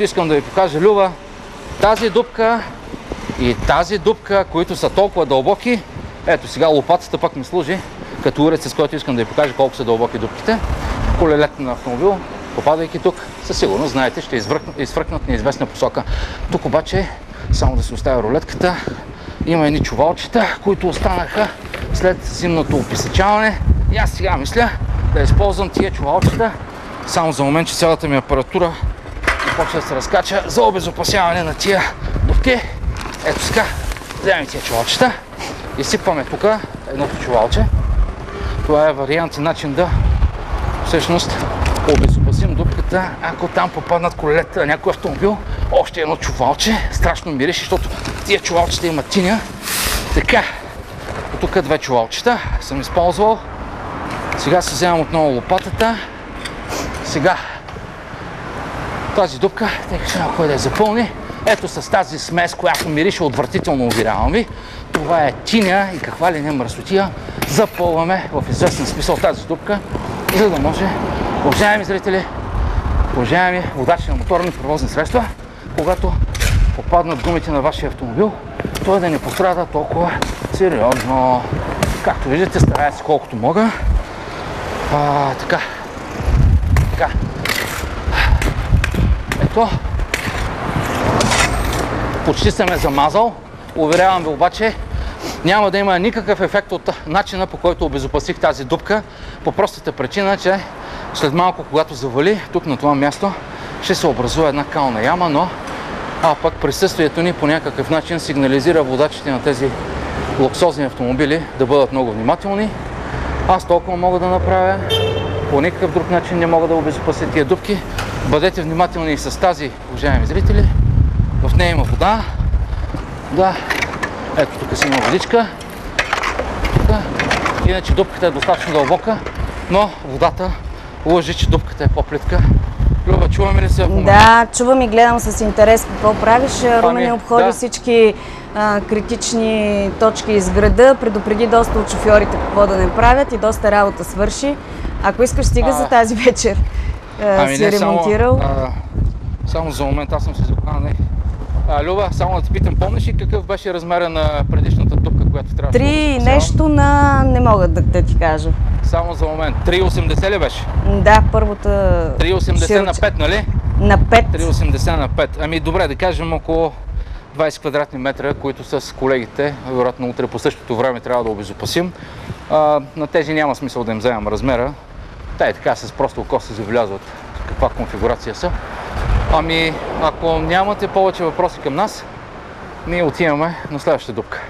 което искам да ви покажа, Люба, тази дупка и тази дупка, които са толкова дълбоки, ето сега лопатата пък ми служи като уред, с който искам да ви покажа колко са дълбоки дупките. Колелето на автомобил, попадайки тук, със сигурност, знаете, ще изфръкнат неизвестна посока. Тук обаче, само да се оставя рулетката, има едни чувалчета, които останаха след зимното описачаване. И аз сега мисля да използвам тия чувалчета, само за момент, че цялата ми апаратура почва да се разкача за обезопасяване на тия дупки. Ето сега, вземем тия чувалчета, изсипваме тук едното чувалче. Това е вариант и начин да всъщност обезопасим дупката, ако там попаднат колелета на някой автомобил. Още едно чувалче, страшно мирише, защото тия чувалчета имат тиня. Така, тук две чувалчета съм използвал. Сега се вземам отново лопатата. Сега тази дупка, тъй като няма кой да я запълни. Ето с тази смес, която мирише отвратително, уверявам ви. Това е тиня и каква ли не мръсотия. Запълваме в известен смисъл тази дупка, за да може, уважаеми зрители, уважаеми водачи на моторни превозни средства, когато попаднат гумите на вашия автомобил, той да не пострада толкова сериозно. Както виждате, старая се колкото мога. Така. Ето. Почти съм е замазал. Уверявам ви обаче, няма да има никакъв ефект от начина, по който обезопасих тази дупка, по простата причина, че след малко, когато завали, тук на това място ще се образува една кална яма, но пък присъствието ни по някакъв начин сигнализира водачите на тези луксозни автомобили да бъдат много внимателни. Аз толкова мога да направя, по никакъв друг начин не мога да обезопася тия дупки. Бъдете внимателни и с тази, уважаеми зрители. В нея има вода. Да, ето тук си има водичка. Иначе дупката е достатъчно дълбока, но водата лъжи, че дупката е по-плитка. Люба, чуваме ли се? Да, чувам и гледам с интерес какво правиш. Румен обходи всички критични точки из града, предупреди доста от шофьорите какво да не правят и доста работа свърши. Ако искаш, стига за тази вечер. Си ремонтирал. Само за момент аз съм се захванал. Люба, само да те питам, помниш ли какъв беше размера на предишната дупка, която трябваше да спасявам? 3 нещо на... не мога да ти кажа. Само за момент. 3,80 ли беше? Да, първата... 3,80 на 5, нали? На 5. 3,80 на 5. Ами добре, да кажем около 20 квадратни метра, които с колегите, вероятно утре по същото време трябва да обезопасим. На тези няма смисъл да им вземам размера. Та и така с просто око се забелязват каква конфигурация са. Ами, ако нямате повече въпроси към нас, ние отиваме на следващата дупка.